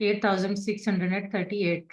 8638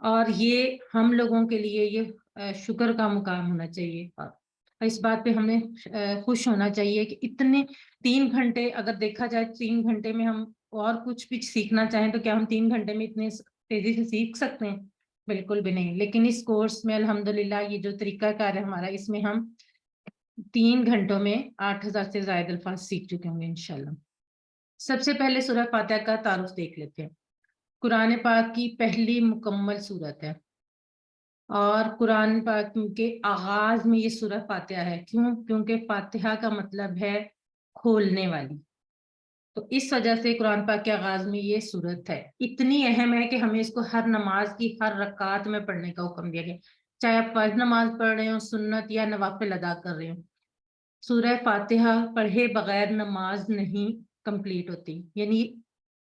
اور یہ ہم لوگوں کے لیے یہ شکر کا مقام ہونا چاہیے، اور اس بات پہ ہمیں خوش ہونا چاہیے کہ اتنے 3 گھنٹے اگر دیکھا جائے 3 گھنٹے میں ہم اور کچھ بھی سیکھنا چاہیں تو کیا ہم 3 گھنٹے میں اتنے تیزی سے سیکھ سکتے ہیں؟ بالکل بھی نہیں. لیکن اس کورس میں الحمدللہ یہ جو طریقہ کار ہے ہمارا، اس میں ہم 3 گھنٹوں میں 8,000 سے زائد الفاظ سیکھ چکے ہوں گے انشاءاللہ. سب سے پہلے سورہ فاتحہ کا تعارف دیکھ لیتے ہیں. قرآن پاک کی پہلی مکمل سورت ہے، اور قرآن پاک کے آغاز میں یہ سورہ فاتحہ ہے. کیوں؟ کیونکہ فاتحہ کا مطلب ہے کھولنے والی. تو اس وجہ سے قرآن پاک کے آغاز میں یہ سورت ہے. اتنی اہم ہے کہ ہمیں اس کو ہر نماز کی ہر رکعت میں پڑھنے کا حکم دیا گیا، چاہے آپ فرض نماز پڑھ رہے ہوں، سنت یا نوافل ادا کر رہے ہوں. سورہ فاتحہ پڑھے بغیر نماز نہیں کمپلیٹ ہوتی، یعنی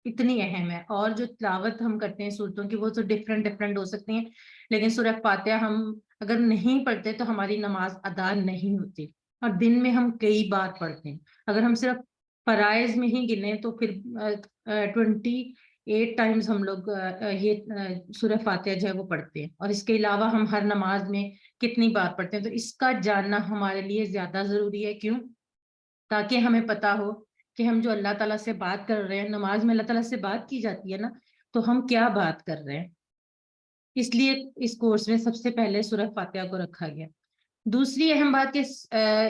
اتنی اہم ہے. اور جو تلاوت ہم کرتے ہیں صورتوں کی وہ تو ڈفرینٹ ہو سکتی ہیں، لیکن سورہ فاتحہ ہم اگر نہیں پڑھتے تو ہماری نماز ادا نہیں ہوتی. اور دن میں ہم کئی بار پڑھتے ہیں. اگر ہم صرف فرائض میں ہی گنے تو پھر 28 ٹائمز ہم لوگ یہ سورہ فاتحہ جو ہے وہ پڑھتے ہیں. اور اس کے علاوہ ہم ہر نماز میں کتنی بار پڑھتے ہیں، تو اس کا جاننا ہمارے لیے زیادہ ضروری ہے. کیوں؟ تاکہ ہمیں پتا ہو کہ ہم جو اللہ تعالیٰ سے بات کر رہے ہیں، نماز میں اللہ تعالیٰ سے بات کی جاتی ہے نا، تو ہم کیا بات کر رہے ہیں. اس لیے اس کورس میں سب سے پہلے سورہ فاتحہ کو رکھا گیا. دوسری اہم بات کہ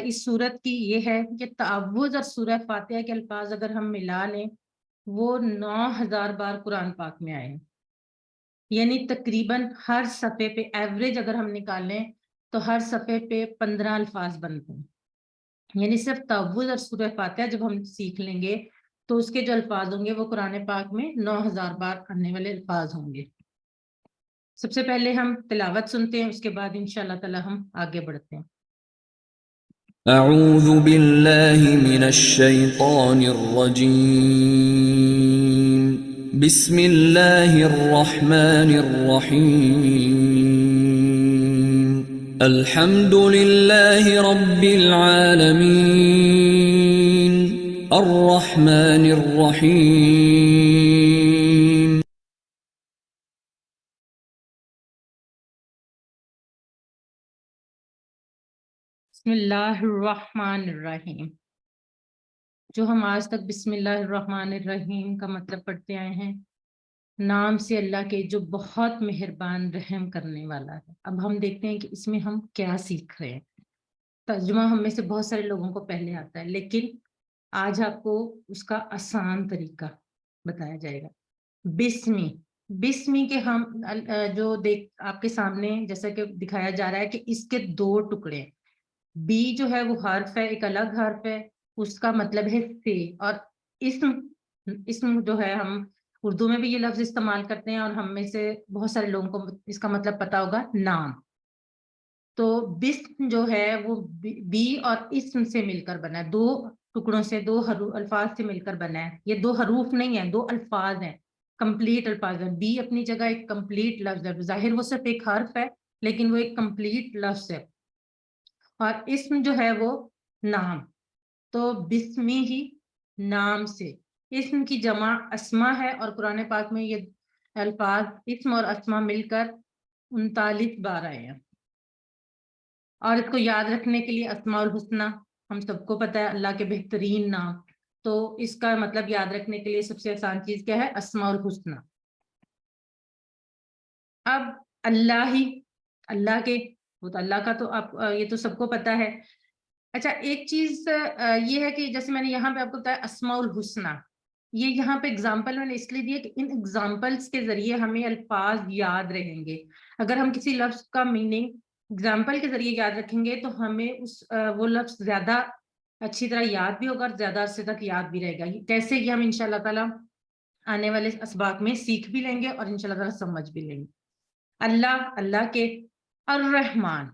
اس سورت کی یہ ہے کہ تعوذ اور سورہ فاتحہ کے الفاظ اگر ہم ملا لیں وہ 9,000 بار قرآن پاک میں آئے ہیں. یعنی تقریباً ہر صفحے پہ ایوریج اگر ہم نکالیں تو ہر صفحے پہ 15 الفاظ بنتے ہیں. یعنی صرف تعوذ اور سورہ فاتحہ جب ہم سیکھ لیں گے تو اس کے جو الفاظ ہوں گے وہ قرآن پاک میں 9,000 بار آنے والے الفاظ ہوں گے. سب سے پہلے ہم تلاوت سنتے ہیں، اس کے بعد انشاءاللہ تعالی ہم آگے بڑھتے ہیں. اعوذ باللہ من الشیطان الرجیم بسم اللہ الرحمن الرحیم الحمد للہ رب العالمین الرحمن الرحیم. بسم اللہ الرحمن الرحیم. جو ہم آج تک بسم اللہ الرحمن الرحیم کا مطلب پڑھتے آئے ہیں، نام سے اللہ کے جو بہت مہربان رحم کرنے والا ہے. اب ہم دیکھتے ہیں کہ اس میں ہم کیا سیکھ رہے ہیں. ترجمہ ہم میں سے بہت سارے لوگوں کو پہلے آتا ہے، لیکن آج آپ کو اس کا آسان طریقہ بتایا جائے گا. بسمی کے ہم جو دیکھ آپ کے سامنے جیسا کہ دکھایا جا رہا ہے کہ اس کے 2 ٹکڑے ہیں. بی جو ہے وہ حرف ہے، ایک الگ حرف ہے، اس کا مطلب ہے سے. اور اسم جو ہے ہم اردو میں بھی یہ لفظ استعمال کرتے ہیں، اور ہم میں سے بہت سارے لوگوں کو اس کا مطلب پتا ہوگا نام. تو بسم جو ہے وہ بی اور اسم سے مل کر بنا ہے، 2 ٹکڑوں سے، 2 الفاظ سے مل کر بنا ہے. یہ 2 حروف نہیں ہیں، 2 الفاظ ہیں، کمپلیٹ الفاظ ہیں. بی اپنی جگہ ایک کمپلیٹ لفظ ہے، ظاہر وہ صرف ایک حرف ہے لیکن وہ ایک کمپلیٹ لفظ ہے. اور اسم جو ہے وہ نام. تو بسمی ہی نام سے. اسم کی جمع اسما ہے، اور قرآن پاک میں یہ الفاظ اسم اور اسما مل کر 39 بار آئے ہیں. اور اس کو یاد رکھنے کے لیے اسماء الحسنہ، ہم سب کو پتہ ہے اللہ کے بہترین نام، تو اس کا مطلب یاد رکھنے کے لیے سب سے آسان چیز کیا ہے؟ اسماء الحسنہ. اب اللہ ہی اللہ کے، وہ تو اللہ کا تو آپ یہ تو سب کو پتا ہے. اچھا ایک چیز یہ ہے کہ جیسے میں نے یہاں پہ آپ کو بتایا اسماء الحسنہ، یہ یہاں پہ اگزامپل میں نے اس لیے دیا کہ ان اگزامپلس کے ذریعے ہمیں الفاظ یاد رہیں گے. اگر ہم کسی لفظ کا میننگ اگزامپل کے ذریعے یاد رکھیں گے تو ہمیں وہ لفظ زیادہ اچھی طرح یاد بھی ہوگا اور زیادہ عرصے تک یاد بھی رہے گا. کیسے کہ ہم انشاءاللہ تعالیٰ آنے والے اسباق میں سیکھ بھی لیں گے اور انشاءاللہ تعالیٰ سمجھ بھی لیں گے. اللہ کے. الرحمن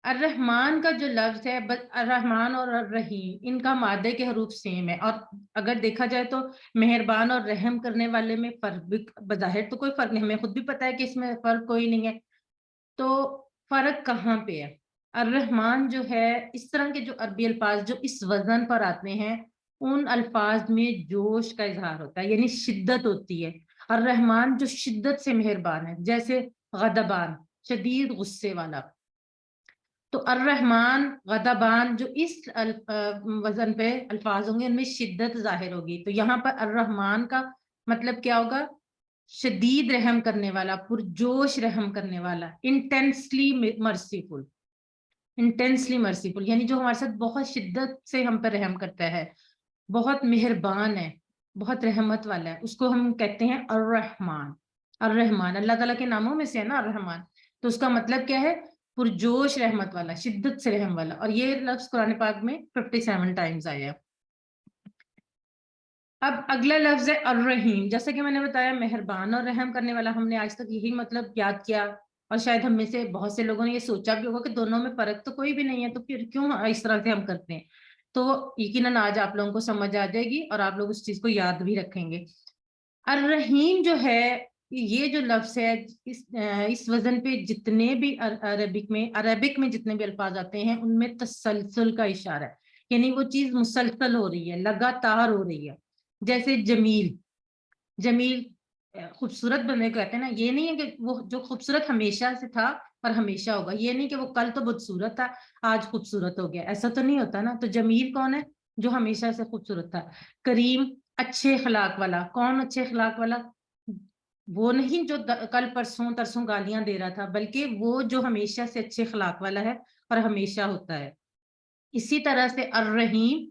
الرحمن کا جو لفظ ہے، الرحمن اور الرحیم ان کا مادے کے حروف سیم ہے. اور اگر دیکھا جائے تو مہربان اور رحم کرنے والے میں فرق بھی بظاہر تو کوئی فرق نہیں، ہمیں خود بھی پتا ہے کہ اس میں فرق کوئی نہیں ہے. تو فرق کہاں پہ ہے؟ الرحمن جو ہے اس طرح کے جو عربی الفاظ جو اس وزن پر آتے ہیں ان الفاظ میں جوش کا اظہار ہوتا ہے، یعنی شدت ہوتی ہے. الرحمن جو شدت سے مہربان ہے، جیسے غضبان شدید غصے والا. تو الرحمن غضبان جو اس وزن پہ الفاظ ہوں گے ان میں شدت ظاہر ہوگی. تو یہاں پر الرحمن کا مطلب کیا ہوگا؟ شدید رحم کرنے والا، پرجوش رحم کرنے والا، انٹینسلی مرسیفل. انٹینسلی مرسیفل یعنی جو ہمارے ساتھ بہت شدت سے ہم پر رحم کرتا ہے، بہت مہربان ہے، بہت رحمت والا ہے، اس کو ہم کہتے ہیں الرحمن. الرحمن اللہ تعالیٰ کے ناموں میں سے ہے نا الرحمن. تو اس کا مطلب کیا ہے؟ پرجوش رحمت والا، شدت سے رحم والا. اور یہ لفظ قرآن پاک میں 57 ٹائمز آیا ہے. اب اگلا لفظ ہے الرحیم. جیسا کہ میں نے بتایا مہربان اور رحم کرنے والا، ہم نے آج تک یہی مطلب یاد کیا، اور شاید ہم میں سے بہت سے لوگوں نے یہ سوچا بھی ہوگا کہ دونوں میں فرق تو کوئی بھی نہیں ہے، تو پھر کیوں اس طرح سے ہم کرتے ہیں. تو یقیناً آج آپ لوگوں کو سمجھ آ جائے گی اور آپ لوگ اس چیز کو یاد بھی رکھیں گے. الرحیم جو ہے یہ جو لفظ ہے اس وزن پہ جتنے بھی عربک میں جتنے بھی الفاظ آتے ہیں ان میں تسلسل کا اشارہ ہے، یعنی وہ چیز مسلسل ہو رہی ہے، لگاتار ہو رہی ہے. جیسے جمیل، جمیل خوبصورت بننے کو کہتے ہیں نا. یہ نہیں ہے کہ وہ جو خوبصورت ہمیشہ سے تھا اور ہمیشہ ہوگا، یہ نہیں کہ وہ کل تو بدصورت تھا آج خوبصورت ہو گیا، ایسا تو نہیں ہوتا نا. تو جمیل کون ہے؟ جو ہمیشہ سے خوبصورت تھا. کریم اچھے اخلاق والا. کون اچھے اخلاق والا؟ وہ نہیں جو کل پرسوں ترسوں گالیاں دے رہا تھا، بلکہ وہ جو ہمیشہ سے اچھے اخلاق والا ہے اور ہمیشہ ہوتا ہے. اسی طرح سے الرحیم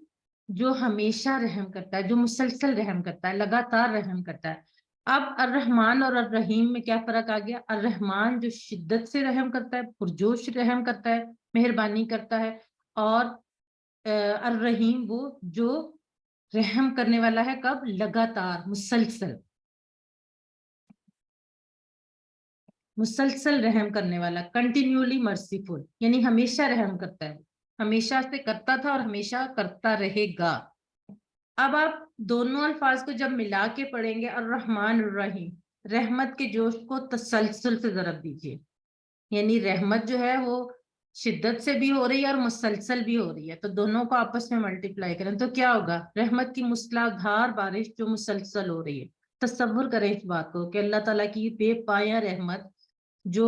جو ہمیشہ رحم کرتا ہے، جو مسلسل رحم کرتا ہے، لگاتار رحم کرتا ہے. اب الرحمن اور الرحیم میں کیا فرق آ گیا؟ الرحمن جو شدت سے رحم کرتا ہے، پرجوش رحم کرتا ہے، مہربانی کرتا ہے. اور الرحیم وہ جو رحم کرنے والا ہے کب؟ لگاتار، مسلسل. مسلسل رحم کرنے والا، کنٹینیولی مرسیفل یعنی ہمیشہ رحم کرتا ہے، ہمیشہ سے کرتا تھا اور ہمیشہ کرتا رہے گا. اب آپ دونوں الفاظ کو جب ملا کے پڑھیں گے الرحمن الرحیم، رحمت کے جوش کو تسلسل سے ضرب دیجیے. یعنی رحمت جو ہے وہ شدت سے بھی ہو رہی ہے اور مسلسل بھی ہو رہی ہے، تو دونوں کو آپس میں ملٹیپلائی کریں تو کیا ہوگا؟ رحمت کی موسلادھار بارش جو مسلسل ہو رہی ہے. تصور کریں اس بات کو کہ اللہ تعالیٰ کی بے پایہ رحمت جو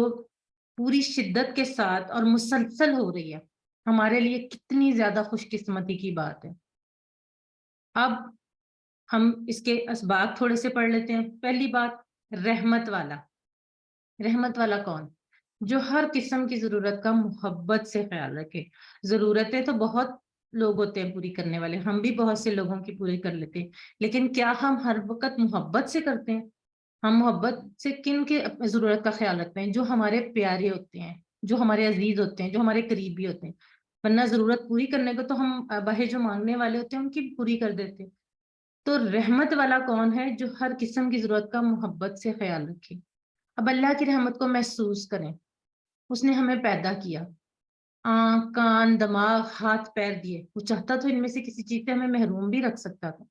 پوری شدت کے ساتھ اور مسلسل ہو رہی ہے، ہمارے لیے کتنی زیادہ خوش قسمتی کی بات ہے. اب ہم اس کے اسباق تھوڑے سے پڑھ لیتے ہیں. پہلی بات، رحمت والا. رحمت والا کون؟ جو ہر قسم کی ضرورت کا محبت سے خیال رکھے. ضرورتیں تو بہت لوگ ہوتے ہیں پوری کرنے والے، ہم بھی بہت سے لوگوں کی پوری کر لیتے ہیں، لیکن کیا ہم ہر وقت محبت سے کرتے ہیں؟ ہم محبت سے کن کے ضرورت کا خیال رکھتے ہیں؟ جو ہمارے پیارے ہوتے ہیں، جو ہمارے عزیز ہوتے ہیں، جو ہمارے قریبی ہوتے ہیں. ورنہ ضرورت پوری کرنے کو تو ہم باہر جو مانگنے والے ہوتے ہیں ان کی پوری کر دیتے ہیں. تو رحمت والا کون ہے؟ جو ہر قسم کی ضرورت کا محبت سے خیال رکھے. اب اللہ کی رحمت کو محسوس کریں. اس نے ہمیں پیدا کیا، آنکھ، کان، دماغ، ہاتھ پیر دیے. وہ چاہتا تو ان میں سے کسی چیز سے ہمیں محروم بھی رکھ سکتا تھا.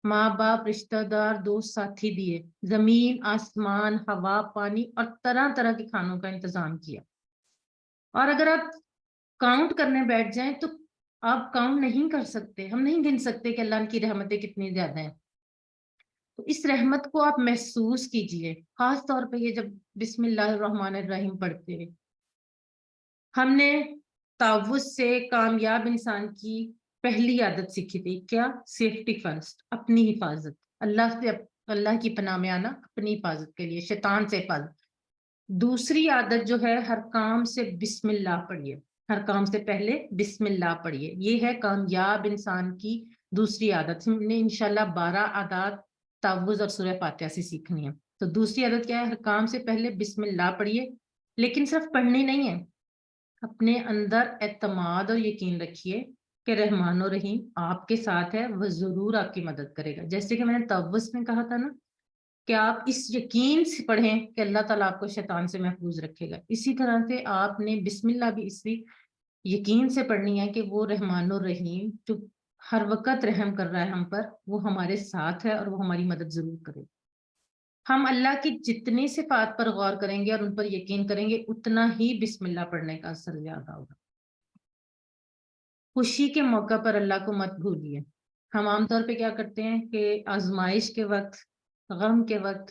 ماں باپ، رشتہ دار، دوست، ساتھی دیے. زمین، آسمان، ہوا، پانی اور طرح طرح کے کھانوں کا انتظام کیا. اور اگر آپ کاؤنٹ کرنے بیٹھ جائیں تو آپ کاؤنٹ نہیں کر سکتے. ہم نہیں گن سکتے کہ اللہ کی رحمتیں کتنی زیادہ ہیں. تو اس رحمت کو آپ محسوس کیجئے، خاص طور پہ یہ جب بسم اللہ الرحمن الرحیم پڑھتے ہیں. ہم نے تعوذ سے کامیاب انسان کی پہلی عادت سیکھی تھی، کیا؟ سیفٹی فرسٹ، اپنی حفاظت. اللہ سے اللہ کی پناہ میں آنا اپنی حفاظت کے لیے، شیطان سے حفاظت. دوسری عادت جو ہے، ہر کام سے بسم اللہ پڑھیے. ہر کام سے پہلے بسم اللہ پڑھیے. یہ ہے کامیاب انسان کی دوسری عادت. ہم نے انشاءاللہ 12 عادات تعوذ اور سورہ فاتحہ سے سیکھنی ہے. تو دوسری عادت کیا ہے؟ ہر کام سے پہلے بسم اللہ پڑھیے. لیکن صرف پڑھنی نہیں ہے، اپنے اندر اعتماد اور یقین رکھیے کہ رحمان و رحیم آپ کے ساتھ ہے، وہ ضرور آپ کی مدد کرے گا. جیسے کہ میں نے تعوذ میں کہا تھا نا کہ آپ اس یقین سے پڑھیں کہ اللہ تعالیٰ آپ کو شیطان سے محفوظ رکھے گا. اسی طرح سے آپ نے بسم اللہ بھی اسی یقین سے پڑھنی ہے کہ وہ رحمان و رحیم جو ہر وقت رحم کر رہا ہے ہم پر، وہ ہمارے ساتھ ہے اور وہ ہماری مدد ضرور کرے گا. ہم اللہ کی جتنی صفات پر غور کریں گے اور ان پر یقین کریں گے، اتنا ہی بسم اللہ پڑھنے کا اثر زیادہ ہوگا. خوشی کے موقع پر اللہ کو مت بھولیے. ہم عام طور پہ کیا کرتے ہیں کہ آزمائش کے وقت، غم کے وقت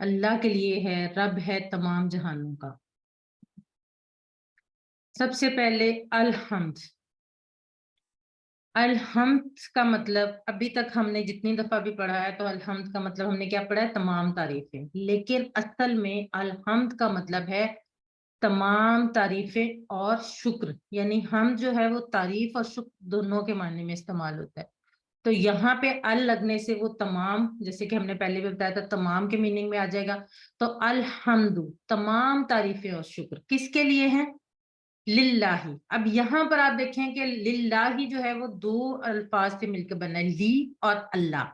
اللہ کے لیے ہے, رب ہے تمام جہانوں کا. سب سے پہلے الحمد. الحمد کا مطلب ابھی تک ہم نے جتنی دفعہ بھی پڑھا ہے تو الحمد کا مطلب ہم نے کیا پڑھا ہے؟ تمام تعریفیں. لیکن اصل میں الحمد کا مطلب ہے تمام تعریفیں اور شکر. یعنی ہم جو ہے وہ تعریف اور شکر دونوں کے معنی میں استعمال ہوتا ہے. تو یہاں پہ ال لگنے سے وہ تمام, جیسے کہ ہم نے پہلے بھی بتایا تھا, تمام کے میننگ میں آ جائے گا. تو الحمد تمام تعریفیں اور شکر کس کے لیے ہیں؟ للہ. اب یہاں پر آپ دیکھیں کہ للہ جو ہے وہ دو الفاظ سے مل کے بنا ہے, لی اور اللہ.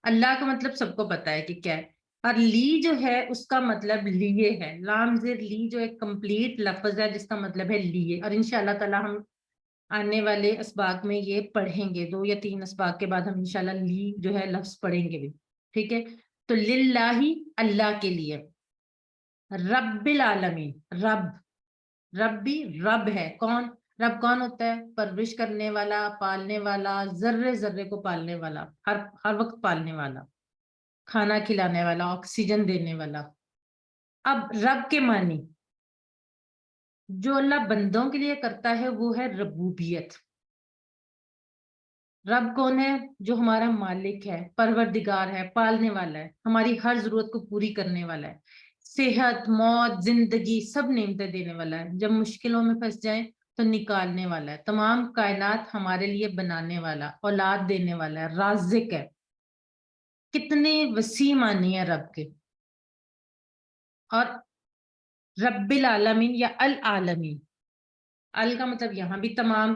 اللہ کا مطلب سب کو پتا ہے کہ کیا ہے, اور لی جو ہے اس کا مطلب لیے ہے. لام زیر لی جو ایک کمپلیٹ لفظ ہے جس کا مطلب ہے لیے, اور انشاءاللہ تعالی ہم آنے والے اسباق میں یہ پڑھیں گے. 2 یا 3 اسباق کے بعد ہم انشاءاللہ لی جو ہے لفظ پڑھیں گے بھی. ٹھیک ہے, تو للہ اللہ کے لیے. رب العالمین, رب, رب بھی رب ہے. کون رب کون ہوتا ہے؟ پرورش کرنے والا, پالنے والا, ذرے ذرے کو پالنے والا, ہر وقت پالنے والا, کھانا کھلانے والا, آکسیجن دینے والا. اب رب کے معنی جو اللہ بندوں کے لیے کرتا ہے وہ ہے ربوبیت. رب کون ہے؟ جو ہمارا مالک ہے, پروردگار ہے, پالنے والا ہے, ہماری ہر ضرورت کو پوری کرنے والا ہے, صحت, موت, زندگی سب نعمتیں دینے والا ہے, جب مشکلوں میں پھنس جائیں تو نکالنے والا ہے, تمام کائنات ہمارے لیے بنانے والا, اولاد دینے والا ہے, رازق ہے. کتنے وسیع معنی ہے رب کے. اور رب العالمین یا العالمین, ال کا مطلب یہاں بھی تمام,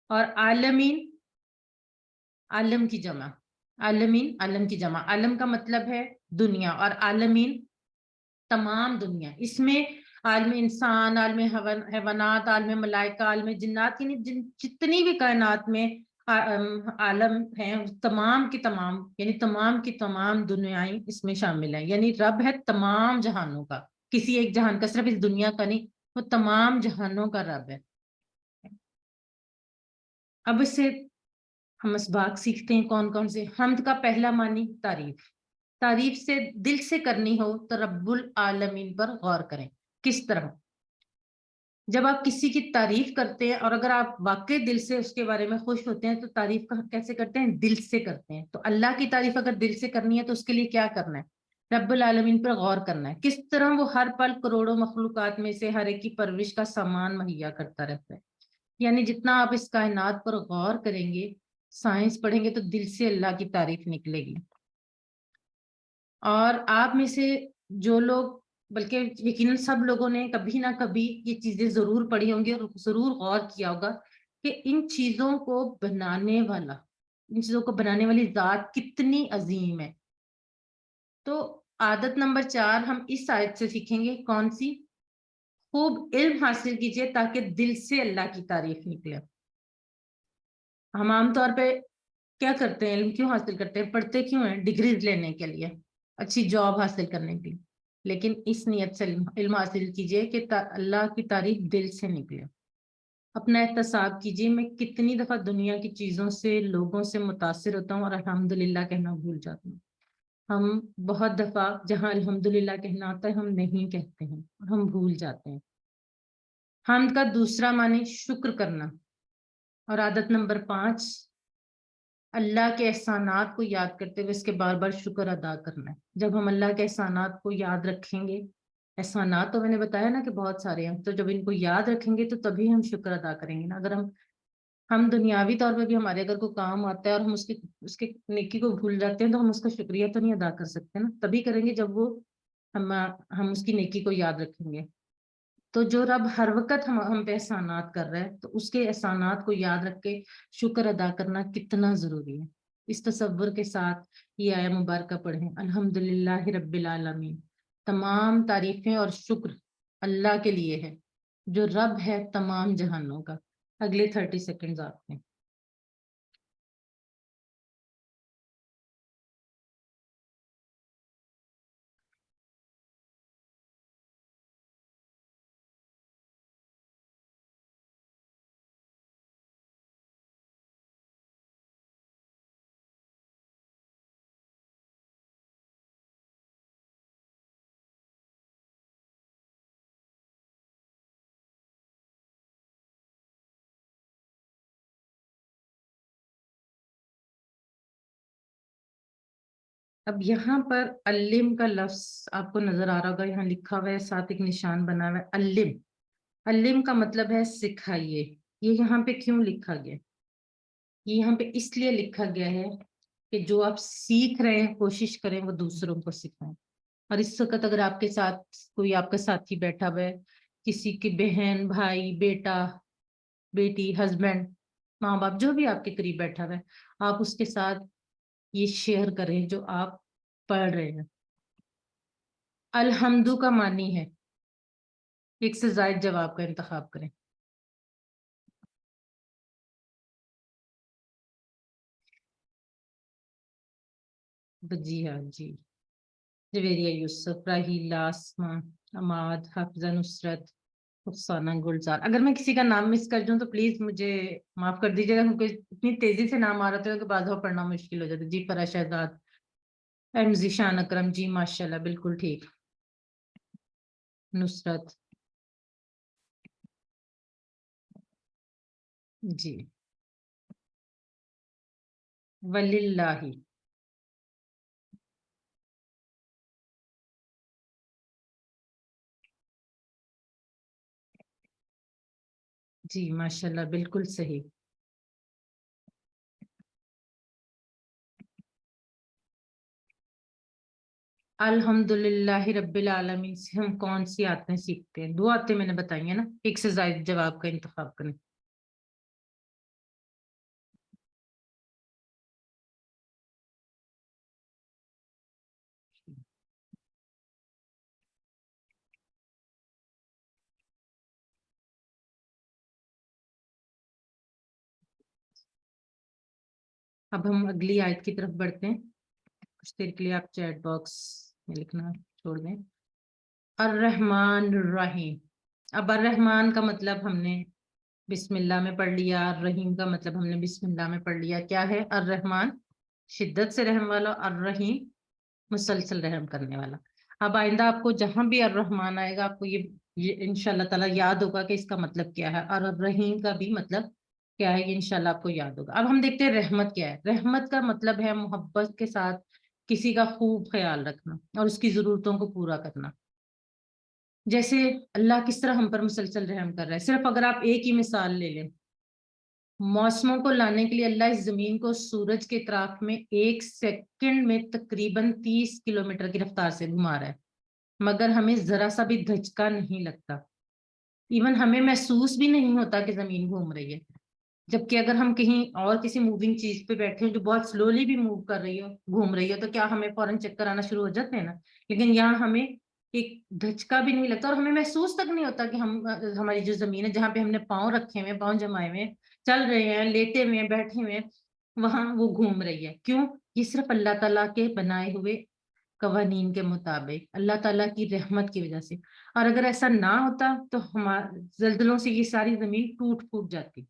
اور عالمین عالم کی جمع. عالمین عالم کی جمع. عالم کا مطلب ہے دنیا, اور عالمین تمام دنیا. اس میں عالم انسان, عالم حیوانات, عالم ملائکہ, عالم جنات, یعنی جتنی بھی کائنات میں عالم ہیں تمام کی تمام, یعنی تمام کی تمام دنیایں اس میں شامل ہیں. یعنی رب ہے تمام جہانوں کا, کسی ایک جہان کا, صرف اس دنیا کا نہیں, وہ تمام جہانوں کا رب ہے. اب اس سے ہم اسباق سیکھتے ہیں کون کون سے. حمد کا پہلا معنی تعریف. تعریف سے دل سے کرنی ہو تو رب العالمین پر غور کریں. کس طرح؟ جب آپ کسی کی تعریف کرتے ہیں اور اگر آپ واقعی دل سے اس کے بارے میں خوش ہوتے ہیں تو تعریف کیسے کرتے ہیں؟ دل سے کرتے ہیں. تو اللہ کی تعریف اگر دل سے کرنی ہے تو اس کے لیے کیا کرنا ہے؟ رب العالمین پر غور کرنا ہے. کس طرح وہ ہر پل کروڑوں مخلوقات میں سے ہر ایک کی پرورش کا سامان مہیا کرتا رہتا ہے. یعنی جتنا آپ اس کائنات پر غور کریں گے, سائنس پڑھیں گے, تو دل سے اللہ کی تعریف نکلے گی. اور آپ میں سے جو لوگ, بلکہ یقیناً سب لوگوں نے کبھی نہ کبھی یہ چیزیں ضرور پڑھی ہوں گی اور ضرور غور کیا ہوگا کہ ان چیزوں کو بنانے والا, ان چیزوں کو بنانے والی ذات کتنی عظیم ہے. تو عادت نمبر 4 ہم اس آیت سے سیکھیں گے. کون سی؟ خوب علم حاصل کیجئے تاکہ دل سے اللہ کی تعریف نکلے. ہم عام طور پہ کیا کرتے ہیں؟ علم کیوں حاصل کرتے ہیں؟ پڑھتے کیوں ہیں؟ ڈگریز لینے کے لیے, اچھی جاب حاصل کرنے کے لیے. لیکن اس نیت سے علم حاصل کیجئے کہ اللہ کی تعریف دل سے نکلے. اپنا احتساب کیجئے, میں کتنی دفعہ دنیا کی چیزوں سے, لوگوں سے متاثر ہوتا ہوں اور الحمدللہ کہنا بھول جاتا ہوں. ہم بہت دفعہ جہاں الحمدللہ کہنا آتا ہے ہم نہیں کہتے ہیں اور ہم بھول جاتے ہیں. حمد کا دوسرا معنی شکر کرنا. اور عادت نمبر 5 اللہ کے احسانات کو یاد کرتے ہوئے اس کے بار بار شکر ادا کرنا ہے. جب ہم اللہ کے احسانات کو یاد رکھیں گے, احسانات تو میں نے بتایا نا کہ بہت سارے ہیں, تو جب ان کو یاد رکھیں گے تو تبھی ہم شکر ادا کریں گے نا. اگر ہم دنیاوی طور پہ بھی ہمارے اگر کوئی کام آتا ہے اور ہم اس کے نیکی کو بھول جاتے ہیں تو ہم اس کا شکریہ تو نہیں ادا کر سکتے نا. تبھی کریں گے جب وہ ہم اس کی نیکی کو یاد رکھیں گے. تو جو رب ہر وقت ہم پہ احسانات کر رہا ہے تو اس کے احسانات کو یاد رکھ کے شکر ادا کرنا کتنا ضروری ہے. اس تصور کے ساتھ یہ آیہ مبارکہ پڑھیں. الحمدللہ رب العالمین, تمام تعریفیں اور شکر اللہ کے لیے ہے جو رب ہے تمام جہانوں کا. اگلے 30 سیکنڈز آپ ہیں. اب یہاں پر علم کا لفظ آپ کو نظر آ رہا ہوگا، یہاں لکھا ہوا ہے، ساتھ ایک نشان بنا ہوا ہے علم. علم کا مطلب ہے سکھائیے. یہ یہاں پہ کیوں لکھا گیا؟ یہ یہاں پہ اس لیے لکھا گیا ہے کہ جو آپ سیکھ رہے ہیں کوشش کریں وہ دوسروں کو سکھائیں. اور اس وقت اگر آپ کے ساتھ کوئی آپ کا ساتھی بیٹھا ہوا ہے، کسی کی بہن، بھائی، بیٹا، بیٹی، ہسبینڈ، ماں باپ، جو بھی آپ کے قریب بیٹھا ہوا ہے، آپ اس کے ساتھ یہ شیئر کریں جو آپ پڑھ رہے ہیں. الحمدو کا معنی ہے، ایک سے زائد جواب کا انتخاب کریں. جی ہاں جی. جویریہ یوسف، راہیلہ، اسما، اماد، حافظہ نصرت، رخسانہ گلزار. اگر میں کسی کا نام مس کر دوں تو پلیز مجھے معاف کر دیجیے گا، کیونکہ اتنی تیزی سے نام آ رہا تھا کہ بعض دفعہ پڑھنا مشکل ہو جاتا ہے. جی فرا شہزاد، ایم ذیشان اکرم، جی ماشاء اللہ بالکل ٹھیک. نصرت، جی. وللہ، جی ماشاء اللہ بالکل صحیح. الحمد للہ رب العالمین سے ہم کون سی آیتیں سیکھتے ہیں؟ 2 آیتیں میں نے بتائی ہیں نا، ایک سے زائد جواب کا انتخاب کریں. اب ہم اگلی آیت کی طرف بڑھتے ہیں. کچھ دیر کے لیے آپ چیٹ باکس میں لکھنا چھوڑ دیں. الرحمن الرحیم. اب الرحمن کا مطلب ہم نے بسم اللہ میں پڑھ لیا، الرحیم کا مطلب ہم نے بسم اللہ میں پڑھ لیا. کیا ہے الرحمن؟ شدت سے رحم والا، الرحیم مسلسل رحم کرنے والا. اب آئندہ آپ کو جہاں بھی الرحمن آئے گا آپ کو یہ انشاءاللہ تعالیٰ یاد ہوگا کہ اس کا مطلب کیا ہے، اور الرحیم کا بھی مطلب کیا ہے، یہ انشاءاللہ آپ کو یاد ہوگا. اب ہم دیکھتے ہیں رحمت کیا ہے. رحمت کا مطلب ہے محبت کے ساتھ کسی کا خوب خیال رکھنا اور اس کی ضرورتوں کو پورا کرنا. جیسے اللہ کس طرح ہم پر مسلسل رحم کر رہا ہے. صرف اگر آپ ایک ہی مثال لے لیں، موسموں کو لانے کے لیے اللہ اس زمین کو سورج کے اطراف میں 1 سیکنڈ میں تقریباً 30 کلومیٹر کی رفتار سے گھما رہا ہے، مگر ہمیں ذرا سا بھی دھچکا نہیں لگتا. ایون ہمیں محسوس بھی نہیں ہوتا کہ زمین گھوم رہی ہے. جبکہ اگر ہم کہیں اور کسی موونگ چیز پہ بیٹھے جو بہت سلولی بھی موو کر رہی ہو، گھوم رہی ہو، تو کیا ہمیں فوراً چکر آنا شروع ہو جاتے ہیں نا. لیکن یہاں ہمیں ایک دھچکا بھی نہیں لگتا، اور ہمیں محسوس تک نہیں ہوتا کہ ہماری جو زمین ہے جہاں پہ ہم نے پاؤں رکھے ہوئے، پاؤں جمائے ہوئے، چل رہے ہیں، لیٹے ہوئے ہیں، بیٹھے ہوئے ہیں، وہاں وہ گھوم رہی ہے. کیوں؟ یہ صرف اللہ تعالیٰ کے بنائے ہوئے قوانین کے مطابق، اللہ تعالیٰ کی رحمت کی وجہ سے. اور اگر ایسا نہ ہوتا تو زلزلوں سے یہ ساری زمین ٹوٹ پھوٹ جاتی،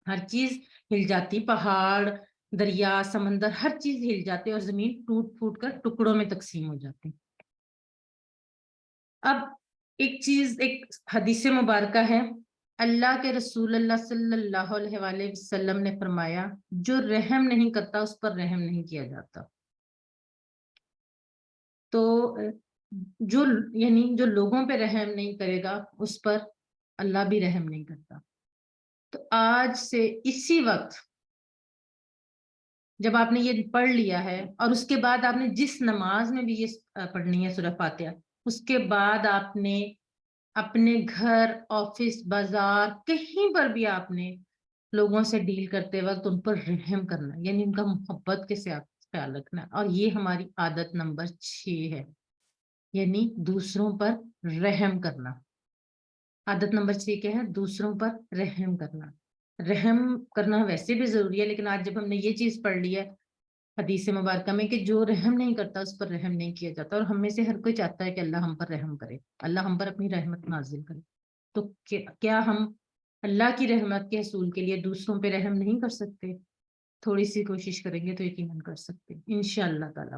ہر چیز ہل جاتی، پہاڑ، دریا، سمندر، ہر چیز ہل جاتی اور زمین ٹوٹ پھوٹ کر ٹکڑوں میں تقسیم ہو جاتی. اب ایک چیز، ایک حدیث مبارکہ ہے، اللہ کے رسول اللہ صلی اللہ علیہ وآلہ وسلم نے فرمایا جو رحم نہیں کرتا اس پر رحم نہیں کیا جاتا. تو جو یعنی جو لوگوں پہ رحم نہیں کرے گا اس پر اللہ بھی رحم نہیں کرتا. تو آج سے اسی وقت جب آپ نے یہ پڑھ لیا ہے اور اس کے بعد آپ نے جس نماز میں بھی یہ پڑھنی ہے سورہ فاتحہ، اس کے بعد آپ نے اپنے گھر، آفس، بازار، کہیں پر بھی آپ نے لوگوں سے ڈیل کرتے وقت ان پر رحم کرنا، یعنی ان کا محبت کے ساتھ خیال رکھنا. اور یہ ہماری عادت نمبر 6 ہے، یعنی دوسروں پر رحم کرنا. عادت نمبر 6 کیا ہے؟ دوسروں پر رحم کرنا. رحم کرنا ویسے بھی ضروری ہے، لیکن آج جب ہم نے یہ چیز پڑھ لی ہے حدیث مبارکہ میں کہ جو رحم نہیں کرتا اس پر رحم نہیں کیا جاتا، اور ہم میں سے ہر کوئی چاہتا ہے کہ اللہ ہم پر رحم کرے، اللہ ہم پر اپنی رحمت نازل کرے. تو کیا ہم اللہ کی رحمت کے حصول کے لیے دوسروں پہ رحم نہیں کر سکتے؟ تھوڑی سی کوشش کریں گے تو یقیناً کر سکتے انشاءاللہ تعالی.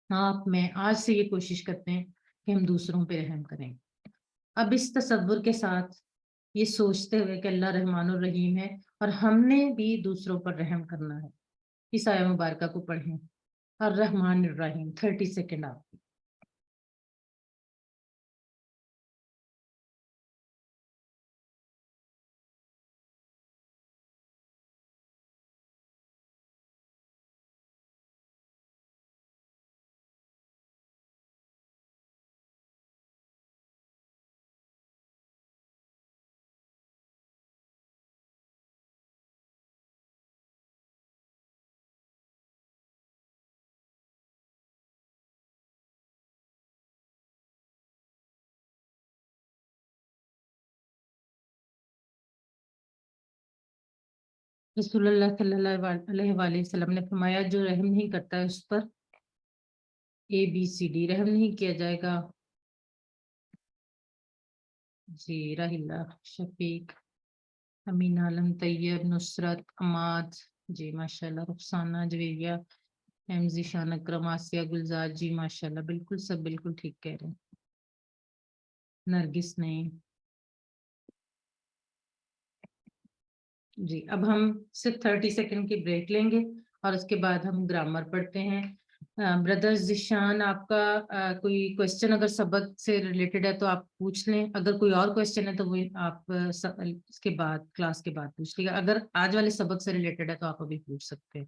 آپ میں آج سے یہ کوشش کرتے ہیں کہ ہم دوسروں پہ رحم کریں. اب اس تصور کے ساتھ یہ سوچتے ہوئے کہ اللہ رحمان الرحیم ہے اور ہم نے بھی دوسروں پر رحم کرنا ہے، اس آیہ مبارکہ کو پڑھیں. الرحمن الرحیم 30 سیکنڈ آپ. رسول اللہ صلی اللہ علیہ وآلہ وسلم نے فرمایا جو رحم نہیں کرتا ہے اس پر ABCD رحم نہیں کیا جائے گا. جی راہیلہ، شفیق، امین عالم، طیب، نصرت، عماد، جی ماشاءاللہ، رخسانہ، جویریہ، احمزی، شان اکرم، آسیہ، گلزار، جی ماشاءاللہ بالکل سب بالکل ٹھیک کہہ رہے ہیں. نرگس نہیں. جی اب ہم صرف 30 سیکنڈ کی بریک لیں گے اور اس کے بعد ہم گرامر پڑھتے ہیں. بردر ذیشان، آپ کا کوئی کوشچن اگر سبق سے ریلیٹڈ ہے تو آپ پوچھ لیں. اگر کوئی اور کوشچن ہے تو وہ آپ اس کے بعد کلاس کے بعد پوچھ لیے گا. اگر آج والے سبق سے ریلیٹڈ ہے تو آپ ابھی پوچھ سکتے ہیں.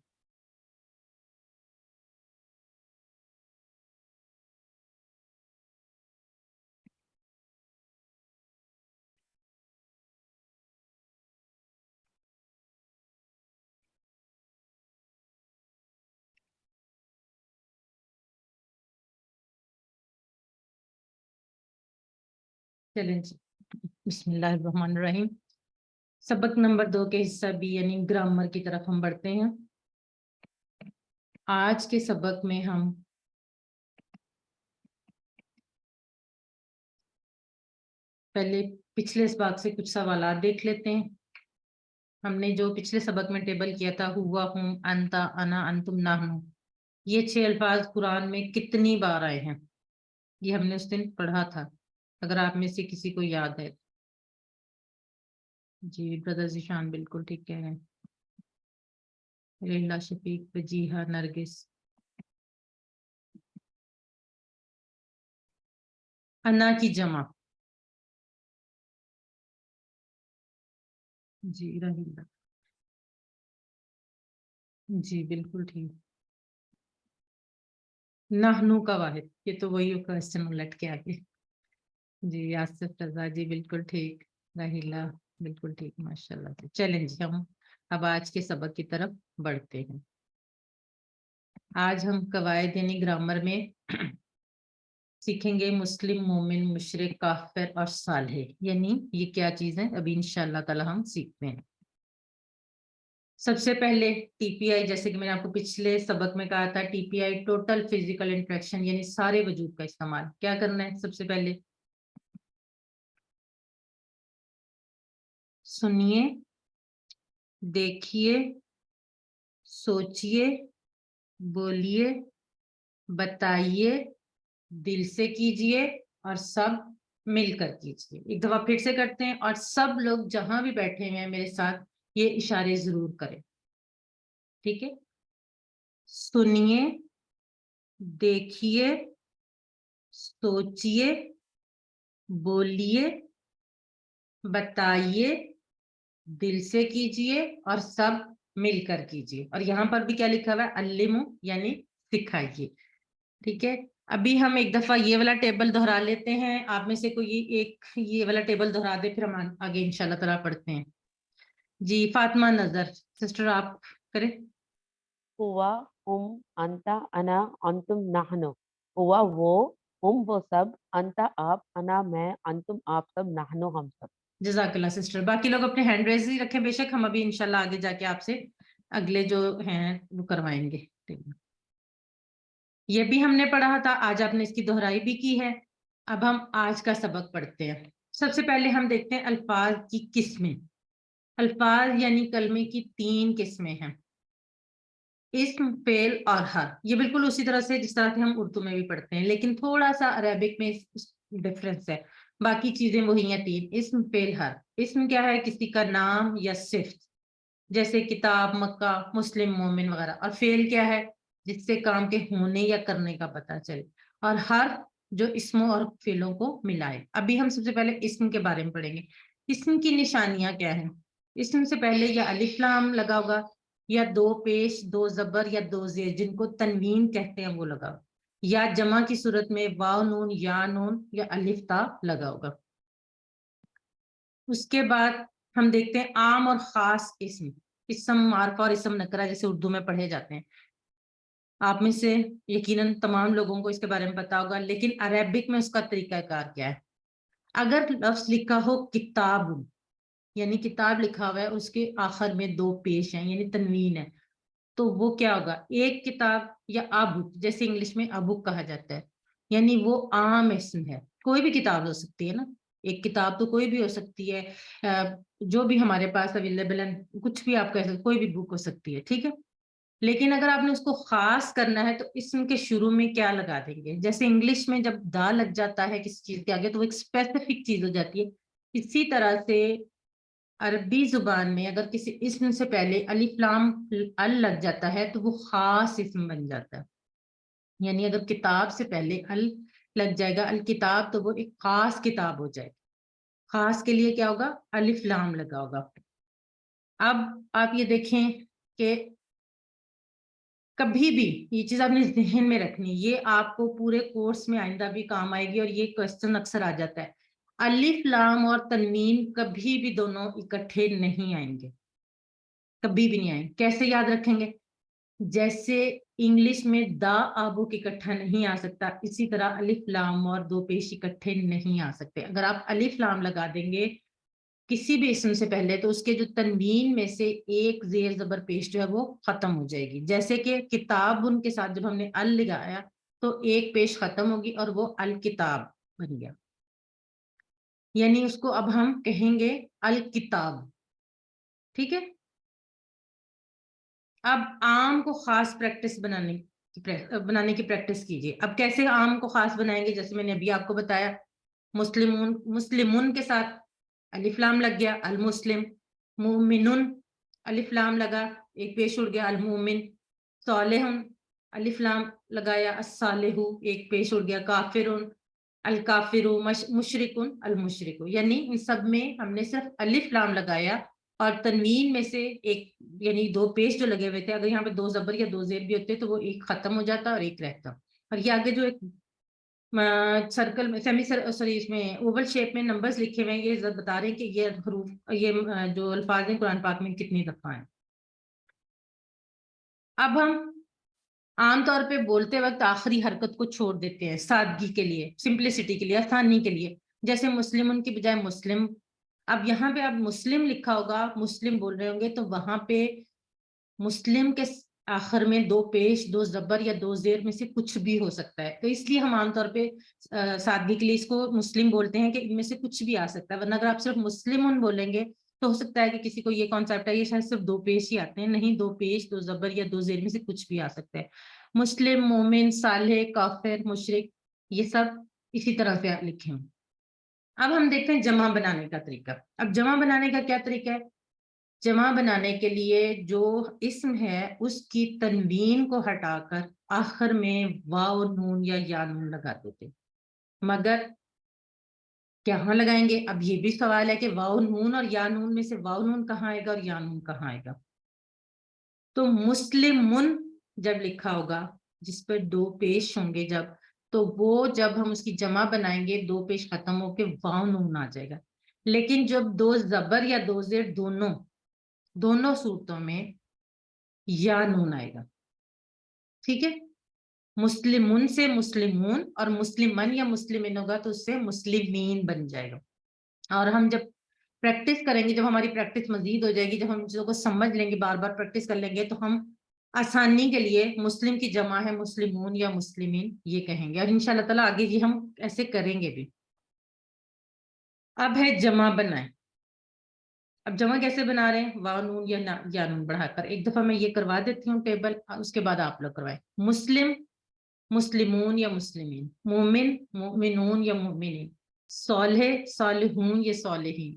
چلیں جی، بسم اللہ الرحمن الرحیم. سبق نمبر 2 کے حصہ B یعنی گرامر کی طرف ہم بڑھتے ہیں. آج کے سبق میں ہم پہلے پچھلے اسباق سے کچھ سوالات دیکھ لیتے ہیں. ہم نے جو پچھلے سبق میں ٹیبل کیا تھا ہوا، ہم، انتا، انا، انتم، نحنو، یہ 6 الفاظ قرآن میں کتنی بار آئے ہیں یہ ہم نے اس دن پڑھا تھا، اگر آپ میں سے کسی کو یاد ہے. جی برادر ذیشان بالکل ٹھیک کہہ رہے ہیں. لیلا، شفیق، وجیہہ، نرگس. انا کی جمع. جی رحیلہ. جی بالکل ٹھیک. نحنو کا واحد، یہ تو وہی کوشچن الٹ کے آگے. جی آصف رضا، جی بالکل ٹھیک. راہیلہ بالکل ٹھیک ماشاءاللہ. چلیں جی ہم اب آج کے سبق کی طرف بڑھتے ہیں. آج ہم قواعد یعنی گرامر میں سیکھیں گے مسلم، مومن، مشرک، کافر اور صالح، یعنی یہ کیا چیز ہے ابھی انشاءاللہ تعالی ہم سیکھتے ہیں. سب سے پہلے ٹی پی آئی، جیسے کہ میں نے آپ کو پچھلے سبق میں کہا تھا ٹی پی آئی ٹوٹل فزیکل انٹریکشن یعنی سارے وجود کا استعمال. کیا کرنا ہے سب سے پہلے؟ سنیے، دیکھیے، سوچئے، بولیے، بتائیے، دل سے کیجئے اور سب مل کر کیجئے. ایک دفعہ پھر سے کرتے ہیں اور سب لوگ جہاں بھی بیٹھے ہیں میرے ساتھ یہ اشارے ضرور کریں. ٹھیک ہے؟ سنیے، دیکھیے، سوچئے، بولیے، بتائیے، دل سے کیجئے اور سب مل کر کیجئے. اور یہاں پر بھی کیا لکھا ہوا ہے؟ علمو یعنی سکھائیے. ٹھیک ہے، ابھی ہم ایک دفعہ یہ والا ٹیبل دہرا لیتے ہیں. آپ میں سے کوئی ایک یہ والا ٹیبل دہرا دے پھر ہم آگے انشاءاللہ تعالی پڑھتے ہیں. جی فاطمہ نظر سسٹر آپ کریں. ہوا، ہم، انتا، انا، انتم، نحنو. ہوا وہ، ہم وہ سب، انتا آپ، انا میں، انتم آپ سب، نحنو ہم سب. جزاک اللہ سسٹر. باقی لوگ اپنے ہینڈ ریز ہی رکھیں بے شک، ہم ابھی انشاءاللہ آگے جا کے آپ سے اگلے جو ہیں وہ کروائیں گے. یہ بھی ہم نے پڑھا تھا، آج آپ نے اس کی دہرائی بھی کی ہے. اب ہم آج کا سبق پڑھتے ہیں. سب سے پہلے ہم دیکھتے ہیں الفاظ کی قسمیں. الفاظ یعنی کلمے کی 3 قسمیں ہیں، اسم، فعل اور حرف. یہ بالکل اسی طرح سے جس طرح سے ہم اردو میں بھی پڑھتے ہیں، لیکن تھوڑا سا عربک میں ڈفرینس ہے. باقی چیزیں وہی ہیں 3، اسم، فعل، حرف. اسم کیا ہے؟ کسی کا نام یا صفت، جیسے کتاب، مکہ، مسلم، مومن وغیرہ. اور فعل کیا ہے؟ جس سے کام کے ہونے یا کرنے کا پتہ چلے، اور حرف جو اسموں اور فعلوں کو ملائے۔ ابھی ہم سب سے پہلے اسم کے بارے میں پڑھیں گے۔ اسم کی نشانیاں کیا ہیں؟ اسم سے پہلے یا الف لام لگا ہوگا، یا دو پیش، دو زبر یا دو زیر جن کو تنوین کہتے ہیں وہ لگا ہوگا، یا جمع کی صورت میں واو نون یا نون یا الف تا لگا ہوگا۔ اس کے بعد ہم دیکھتے ہیں عام اور خاص اسم، اسم معرفہ اور اسم نکرہ جیسے اردو میں پڑھے جاتے ہیں۔ آپ میں سے یقیناً تمام لوگوں کو اس کے بارے میں پتا ہوگا، لیکن عربک میں اس کا طریقہ کار کیا ہے؟ اگر لفظ لکھا ہو کتاب، یعنی کتاب لکھا ہوا ہے، اس کے آخر میں دو پیش ہیں یعنی تنوین ہے، تو وہ کیا ہوگا؟ ایک کتاب یا ابک، جیسے انگلش میں ابک کہا جاتا ہے، یعنی وہ عام اسم ہے، کوئی بھی کتاب ہو سکتی ہے نا، ایک کتاب تو کوئی بھی ہو سکتی ہے، جو بھی ہمارے پاس اویلیبل ہے، کچھ بھی آپ کہہ سکتے، کوئی بھی بک ہو سکتی ہے، ٹھیک ہے۔ لیکن اگر آپ نے اس کو خاص کرنا ہے تو اسم کے شروع میں کیا لگا دیں گے؟ جیسے انگلش میں جب دا لگ جاتا ہے کسی چیز کے آگے تو وہ ایک اسپیسیفک چیز ہو جاتی ہے، اسی طرح سے عربی زبان میں اگر کسی اسم سے پہلے الف لام ال لگ جاتا ہے تو وہ خاص اسم بن جاتا ہے، یعنی اگر کتاب سے پہلے ال لگ جائے گا الکتاب تو وہ ایک خاص کتاب ہو جائے گی، خاص کے لیے کیا ہوگا؟ الف لام لگا ہوگا۔ اب آپ یہ دیکھیں کہ کبھی بھی یہ چیز آپ نے ذہن میں رکھنی، یہ آپ کو پورے کورس میں آئندہ بھی کام آئے گی، اور یہ کوسچن اکثر آ جاتا ہے، الف لام اور تنوین کبھی بھی دونوں اکٹھے نہیں آئیں گے، کبھی بھی نہیں آئیں گے۔ کیسے یاد رکھیں گے؟ جیسے انگلش میں دا آبک اکٹھا نہیں آ سکتا، اسی طرح الف لام اور دو پیش اکٹھے نہیں آ سکتے۔ اگر آپ الف لام لگا دیں گے کسی بھی اسم سے پہلے تو اس کے جو تنوین میں سے ایک زیر زبر پیش جو ہے وہ ختم ہو جائے گی، جیسے کہ کتاب ان کے ساتھ جب ہم نے ال لگایا تو ایک پیش ختم ہوگی اور وہ الکتاب بن گیا، یعنی اس کو اب ہم کہیں گے الکتاب، ٹھیک ہے۔ اب عام کو خاص پریکٹس بنانے کی پریکٹس کیجیے۔ اب کیسے عام کو خاص بنائیں گے؟ جیسے میں نے ابھی آپ کو بتایا، مسلمون کے ساتھ الف لام لگ گیا المسلم، مومنون الف لام لگا ایک پیش اڑ گیا المومن، صالحون الف لام لگایا الصالح ایک پیش اڑ گیا کافرون الکافرو، مشرکون المشرکو، یعنی ان سب میں ہم نے صرف الف لام لگایا اور تنوین میں سے ایک یعنی دو پیش جو لگے ہوئے تھے، اگر یہاں پہ دو زبر یا دو زیر بھی ہوتے تو وہ ایک ختم ہو جاتا اور ایک رہتا، اور یہ آگے جو ایک سرکل میں سوری اس میں اوول شیپ میں نمبرز لکھے ہوئے ہیں، یہ بتا رہے ہیں کہ یہ حروف یہ جو الفاظ ہیں قرآن پاک میں کتنی دفعہ ہیں۔ اب ہم عام طور پہ بولتے وقت آخری حرکت کو چھوڑ دیتے ہیں سادگی کے لیے، سمپلسٹی کے لیے، آسانی کے لیے، جیسے مسلمن کی بجائے مسلم۔ اب یہاں پہ اب مسلم لکھا ہوگا، مسلم بول رہے ہوں گے تو وہاں پہ مسلم کے آخر میں دو پیش، دو زبر یا دو زیر میں سے کچھ بھی ہو سکتا ہے، تو اس لیے ہم عام طور پہ سادگی کے لیے اس کو مسلم بولتے ہیں کہ ان میں سے کچھ بھی آ سکتا ہے، ورنہ اگر آپ صرف مسلمن بولیں گے تو ہو سکتا ہے کہ کسی کو یہ کانسیپٹ ہے یہ شاید صرف دو پیش ہی آتے ہیں، نہیں، دو پیش، دو زبر یا دو زیر میں سے کچھ بھی آ سکتا ہے۔ مسلم، مومن، صالح، کافر، مشرک، یہ سب اسی طرح سے لکھے ہیں۔ اب ہم دیکھتے ہیں جمع بنانے کا طریقہ۔ اب جمع بنانے کا کیا طریقہ ہے؟ جمع بنانے کے لیے جو اسم ہے اس کی تنوین کو ہٹا کر آخر میں واو نون یا یا نون لگا دیتے، مگر کہاں لگائیں گے؟ اب یہ بھی سوال ہے کہ واو نون اور یا نون میں سے واو نون کہاں آئے گا اور یا نون کہاں آئے گا؟ تو مسلمن جب لکھا ہوگا جس پر دو پیش ہوں گے تو وہ جب ہم اس کی جمع بنائیں گے دو پیش ختم ہو کے واو نون آ جائے گا، لیکن جب دو زبر یا دو زیر دونوں صورتوں میں یا نون آئے گا، ٹھیک ہے۔ مسلمون سے مسلمون اور مسلمن یا مسلمین ہوگا تو اس سے مسلمین بن جائے گا۔ اور ہم جب پریکٹس کریں گے، جب ہماری پریکٹس مزید ہو جائے گی، جب ہم چیزوں کو سمجھ لیں گے، بار بار پریکٹس کر لیں گے، تو ہم آسانی کے لیے مسلم کی جمع ہے مسلمون یا مسلمین یہ کہیں گے، اور انشاءاللہ تعالیٰ آگے بھی ہم ایسے کریں گے بھی۔ اب ہے جمع بنائیں۔ اب جمع کیسے بنا رہے ہیں؟ واو نون یا نون بڑھا کر، ایک دفعہ میں یہ کروا دیتی ہوں ٹیبل، اس کے بعد آپ لوگ کروائیں۔ مسلم، مسلمون یا مسلمین، مومن، مومنون یا مومنین، صالح، صالحون یا صالحین،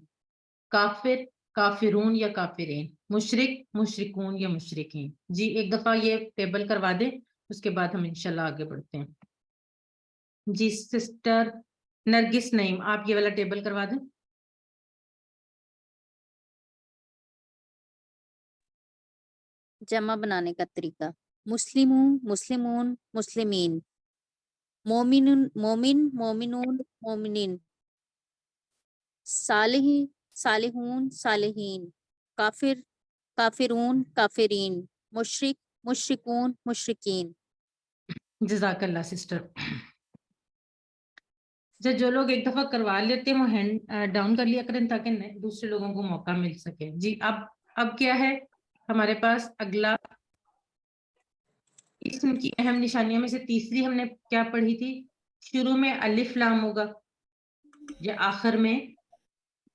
کافر، کافرون یا کافرین، مشرک، مشرکون یا مشرکین۔ جی ایک دفعہ یہ ٹیبل کروا دیں اس کے بعد ہم انشاءاللہ آگے بڑھتے ہیں. جی سسٹر نرگس نعیم آپ یہ والا ٹیبل کروا دیں. جمع بنانے کا طریقہ مسلمون مسلمون مسلمین مومن مومن مومنون مومنین صالح صالحون صالحین کافر کافرون کافرین مشرک مشرکون مشرکین. جزاک اللہ سسٹر. جو لوگ ایک دفعہ کروا لیتے ہیں وہ ہینڈ ڈاؤن کر لیا کریں تاکہ دوسرے لوگوں کو موقع مل سکے. جی اب کیا ہے ہمارے پاس اگلا اسم کی اہم نشانیوں میں سے تیسری ہم نے کیا پڑھی تھی. شروع میں الف لام ہوگا یا آخر میں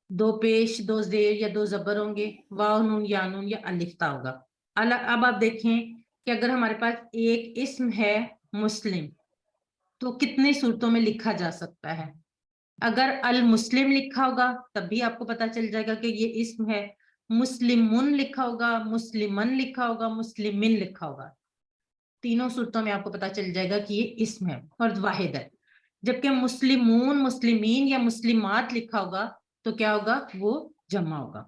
دو پیش دو زیر یا دو زبر ہوں گے. واو نون یا نون یا الف تا ہوگا. اب آپ دیکھیں کہ اگر ہمارے پاس ایک اسم ہے مسلم تو کتنے صورتوں میں لکھا جا سکتا ہے. اگر المسلم لکھا ہوگا تب بھی آپ کو پتا چل جائے گا کہ یہ اسم ہے. مسلمن لکھا ہوگا مسلمن لکھا ہوگا مسلمن لکھا ہوگا. تینوں صورتوں میں آپ کو پتا چل جائے گا کہ یہ اسم ہے فرد واحد ہے. جبکہ مسلمون مسلمین یا مسلمات لکھا ہوگا تو کیا ہوگا وہ جمع ہوگا.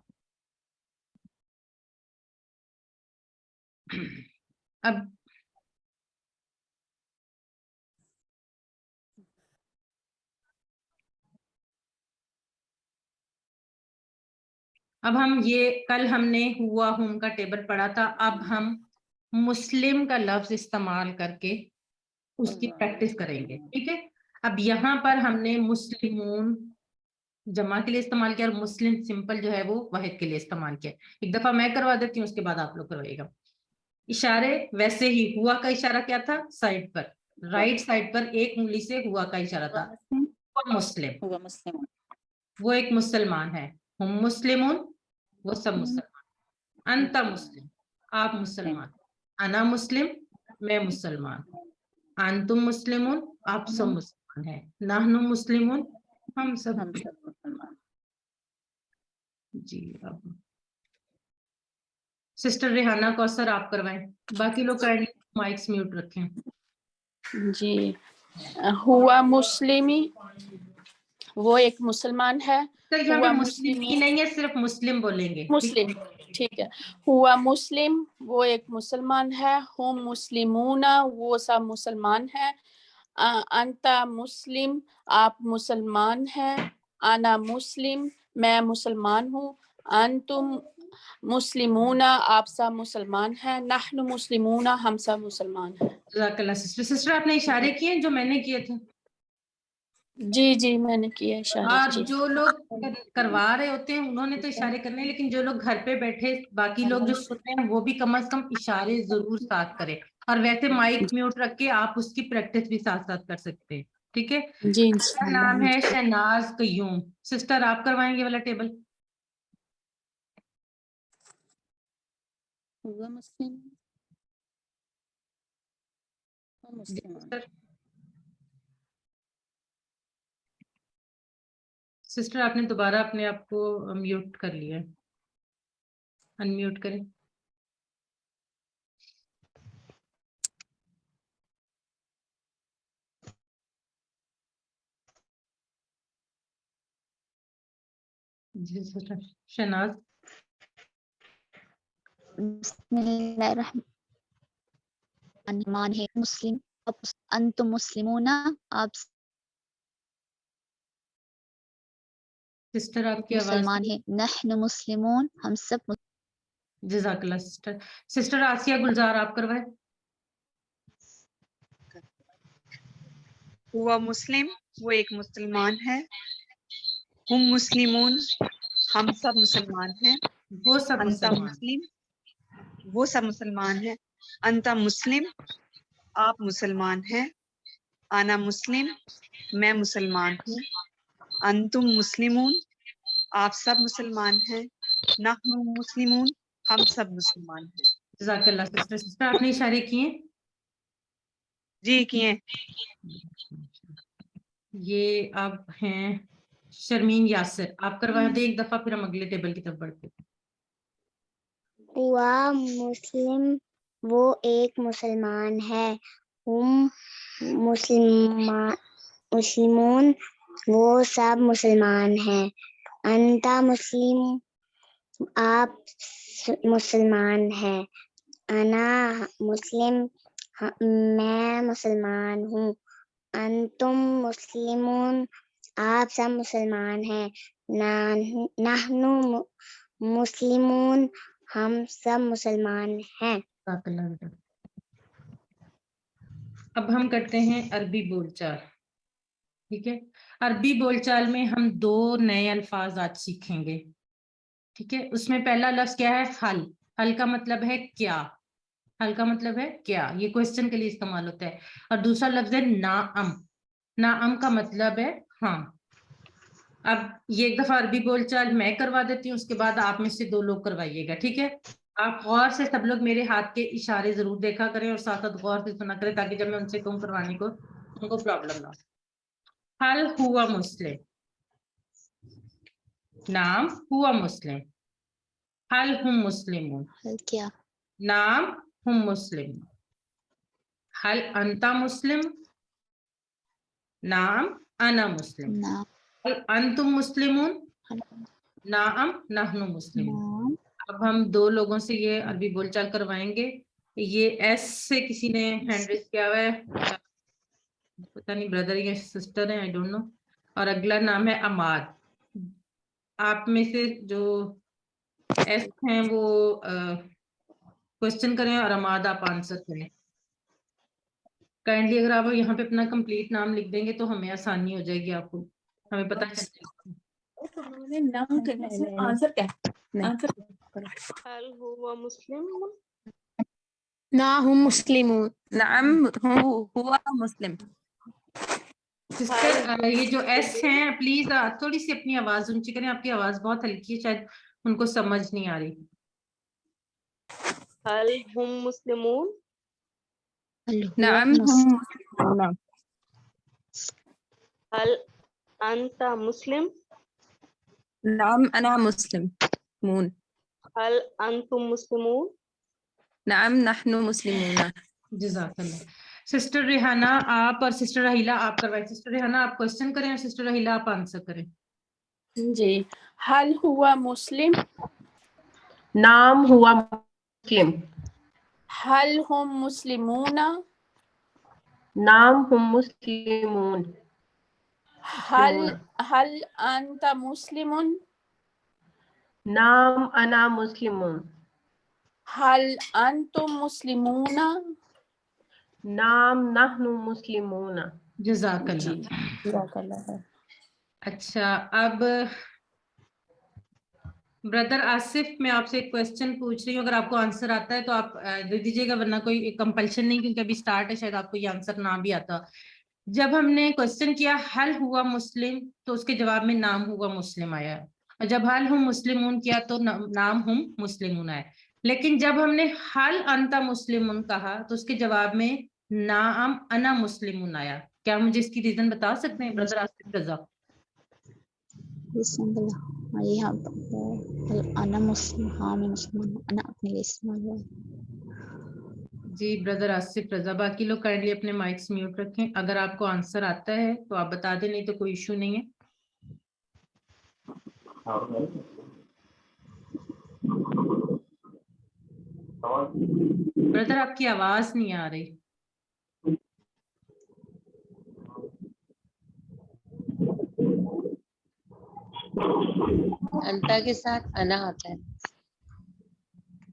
اب ہم یہ کل ہم نے ہوا ہم کا ٹیبل پڑھا تھا. اب ہم مسلم کا لفظ استعمال کر کے اس کی پریکٹس کریں گے. ٹھیک ہے. اب یہاں پر ہم نے مسلمون جمع کے لیے استعمال کیا اور مسلم سمپل جو ہے وہ واحد کے لیے استعمال کیا. ایک دفعہ میں کروا دیتی ہوں اس کے بعد آپ لوگ کروائیے گا. اشارے ویسے ہی ہوا کا اشارہ کیا تھا سائڈ پر رائٹ سائڈ پر ایک انگلی سے ہوا کا اشارہ تھا. مسلم ہوا مسلم وہ ایک مسلمان ہے. ہم مسلمون وہ سب مسلمان. انت مسلم آپ مسلمان. انا مسلم میں مسلمان. انتم مسلمون آپ سب مسلمان ہیں. نحن مسلمون ہم سب. ہم سب مسلمان. جی اب سسٹر ریحانہ کوثر آپ کروائیں. باقی لوگ مائکس میوٹ رکھیں. جی ہوا مسلمی وہ ایک مسلمان ہے. تو یہاں ہوا پہ مسلم ہی نہیں ہے صرف مسلم بولیں گے. مسلم ٹھیک ہے. ہوا مسلم وہ ایک مسلمان ہے. ہم مسلمون وہ سب مسلمان ہیں. انت مسلم آپ مسلمان ہیں. انا مسلم میں مسلمان ہوں. انتم مسلمون آپ سب مسلمان ہیں. نحن مسلمون ہم سب مسلمان ہیں. جزاک اللہ سسٹر. سسٹر آپ نے اشارے کیے جو میں نے کیے تھے. جی میں نے کیا اشارہ. اور جی جو لوگ کروا رہے ہوتے ہیں انہوں نے تو اشارے کرنے ہیں لیکن جو لوگ گھر پہ بیٹھے باقی لوگ جو سنتے ہیں وہ بھی کم از کم اشارے ضرور ساتھ کریں. اور ویسے مائک میوٹ رکھ کے آپ اس کی پریکٹس بھی ساتھ ساتھ کر سکتے ہیں. ٹھیک ہے. جی میرا نام ہے شہناز قیوم. سسٹر آپ کروائیں گے والا ٹیبل. ہوا مسلم مسلمان. سسٹر آپ نے دوبارہ اپنے آپ کو میوٹ کر لیا. ان میوٹ کریں. جی سسٹر شہناز. بسم اللہ الرحمن الرحیم ہے مسلم انتم مسلمون آپ سسٹر آپ کی آواز. مسلمان ہیں. نحن مسلمون ہم سب. جزاک اللہ سسٹر. سسٹر آسیہ گلزار آپ کروائیں. ہوا مسلم وہ ایک مسلمان ہے. ہم مسلمون ہم سب مسلمان ہیں. وہ سب انتا مسلمان. مسلم وہ سب مسلمان ہیں. انتا مسلم آپ مسلمان ہیں. انا مسلم میں مسلمان ہوں. انتم مسلمون آپ سب مسلمان ہیں. نحن مسلمون ہم سب مسلمان ہیں. جزاک اللہ سسٹر. سسٹر آپ نے اشارے کیے. جی کیے. یہ اب ہیں شرمین یاسر. آپ کروائیں دیں ایک دفعہ پھر ہم اگلے ٹیبل کی طرف بڑھتے ہیں. ہوا مسلم وہ ایک مسلمان ہے. ہم مسلمون وہ سب مسلمان ہیں. انتا مسلم آپ مسلمان ہیں. انا مسلم میں مسلمان ہوں. انتم مسلمون آپ سب مسلمان ہیں. نحنو مسلمون ہم سب مسلمان ہیں. جزاک اللہ بیٹا. اب ہم کرتے ہیں عربی بول چال. ٹھیک ہے، عربی بول چال میں ہم 2 نئے الفاظ آج سیکھیں گے. ٹھیک ہے، اس میں پہلا لفظ کیا ہے؟ حل. حل کا مطلب ہے کیا. حل کا مطلب ہے کیا، یہ کوشچن کے لیے استعمال ہوتا ہے. اور دوسرا لفظ ہے نعم. نعم کا مطلب ہے ہاں. اب یہ ایک دفعہ عربی بول چال میں کروا دیتی ہوں، اس کے بعد آپ میں سے 2 لوگ کروائیے گا. ٹھیک ہے، آپ غور سے سب لوگ میرے ہاتھ کے اشارے ضرور دیکھا کریں اور ساتھ ساتھ غور سے سنا کریں تاکہ جب میں ان سے کہوں کروانے کو ان کو پرابلم نہ ہو. حل ہوا مسلم. نام ہوا مسلم. حل ہم مسلمون. کیا نام ہم مسلم. حل انتا مسلم. نام انا مسلم. نام حل انتم مسلمون. نام نحن مسلمون. نام اب ہم 2 لوگوں سے یہ عربی بول چال کروائیں گے. یہ ایس سے کسی نے ہینڈ ریز کیا ہوا ہے، پتہ نہیں بردر یا سسٹر ہیں، آئی ڈونٹ نو. اور اگلا نام ہے عماد. آپ میں سے جو ایس ہیں وہ کوشچن کریں اور عماد آپ آنسر کریں. کائنڈلی اگر آپ یہاں پہ اپنا کمپلیٹ نام لکھ دیں گے تو ہمیں آسانی ہو جائے گی، آپ کو ہمیں پتہ چل جائے گا. آنسر کیا هل هو مسلم؟ نعم هم مسلمون. نعم هو مسلم. سسٹر یہ جو ایس ہیں پلیز تھوڑی سی اپنی آواز اونچی کریں، آپ کی آواز بہت ہلکی ہے، شاید ان کو سمجھ نہیں آ رہی. هل هم مسلمون؟ نعم هم مسلمون. هل أنت مسلم؟ نعم أنا مسلمون. هل أنتم مسلمون؟ نعم نحن مسلمون. جزاک اللہ. سسٹر ریحانہ آپ اور سسٹر رحیلہ آپ کروائیں. سسٹر ریحانہ آپ کوشچن کریں اور سسٹر رحیلہ آپ آنسر کریں. جی. هل هو مسلم؟ نام ہوا مسلم. هل هم مسلمون؟ نام ہم مسلمون. هل أنت مسلم؟ نام انا مسلمون. هل أنتم مسلمون؟ نام نحن مسلمون. جزاک جی اللہ. جزاک اللہ خیر. اچھا اب بردر آصف میں آپ سے ایک کوشچن پوچھ رہی ہوں، اگر آپ کو آنسر آتا ہے تو آپ دے دیجیے گا، ورنہ کوئی کمپلشن نہیں کیونکہ ابھی سٹارٹ ہے، شاید آپ کو یہ آنسر نہ بھی آتا. جب ہم نے کوشچن کیا حل ہوا مسلم تو اس کے جواب میں نام ہوا مسلم آیا، اور جب حل ہم مسلمون کیا تو نام ہم مسلمون آیا. لیکن جب ہم نے حل انتا مسلمون کہا تو اس کے جواب میں نام انا مسلمون آیا. کیا مجھے اس کی ریزن بتا سکتے ہیں بردر آصف رضا؟ بسم اللہ. یہاں انا مسلم، ہاں میں مسلمان ہوں، انا اپنے لیے استعمال ہوا. جی بردر آصف رضا. باقی لوگ کائنڈلی اپنے مائکس میوٹ رکھیں. اگر آپ کو آنسر آتا ہے تو آپ بتا دیں، نہیں تو کوئی ایشو نہیں ہے. بردر آپ کی آواز نہیں آ رہی. انتا کے ساتھ انا آتا ہے.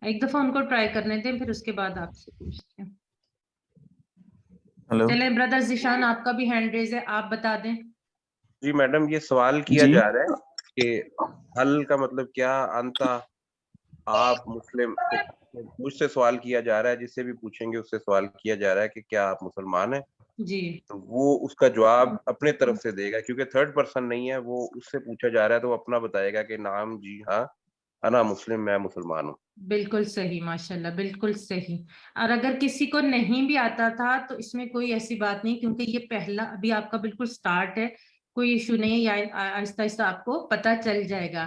ایک دفعہ ان کو ٹرائی کرنے دیں، پھر اس کے بعد آپ سے پوچھتے ہیں. ہلو چلیں بردر ذیشان آپ کا بھی ہینڈ ریز ہے، آپ بتا دیں. جی میڈم، یہ سوال کیا جا رہا ہے کہ حل کا مطلب کیا، انتا آپ مسلم، مجھ سے سوال کیا جا رہا ہے، جس سے بھی پوچھیں گے اس سے سوال کیا جا رہا ہے کہ کیا آپ مسلمان ہیں. جی تو وہ اس کا جواب اپنے طرف سے دے گا، کیونکہ تھرڈ پرسن نہیں ہے، وہ اس سے پوچھا جا رہا ہے تو وہ اپنا بتائے گا کہ نام جی ہاں انا مسلم، میں مسلمان ہوں. بالکل صحیح، ماشاء اللہ بالکل صحیح. اور اگر کسی کو نہیں بھی آتا تھا تو اس میں کوئی ایسی بات نہیں، کیونکہ یہ پہلا ابھی آپ کا بالکل سٹارٹ ہے، کوئی ایشو نہیں ہے، یا آہستہ آہستہ آپ کو پتہ چل جائے گا.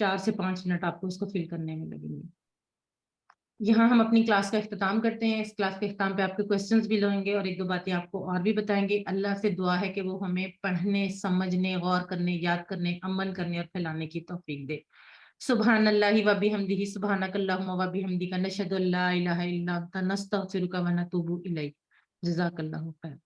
4 سے 5 منٹ آپ کو اس کو فل کرنے میں لگیں گے. یہاں ہم اپنی کلاس کا اختتام کرتے ہیں. اس کلاس کے اختتام پہ آپ کے کوسچنز بھی لیں گے اور 1-2 باتیں آپ کو اور بھی بتائیں گے. اللہ سے دعا ہے کہ وہ ہمیں پڑھنے، سمجھنے، غور کرنے، یاد کرنے، عمل کرنے اور پھیلانے کی توفیق دے. سبحان اللہ و بحمدہ، سبحانک اللہم و بحمدک، نشہد ان لا الہ الا انت، نستغفرک و نتوب الیک. جزاک اللہ خیر.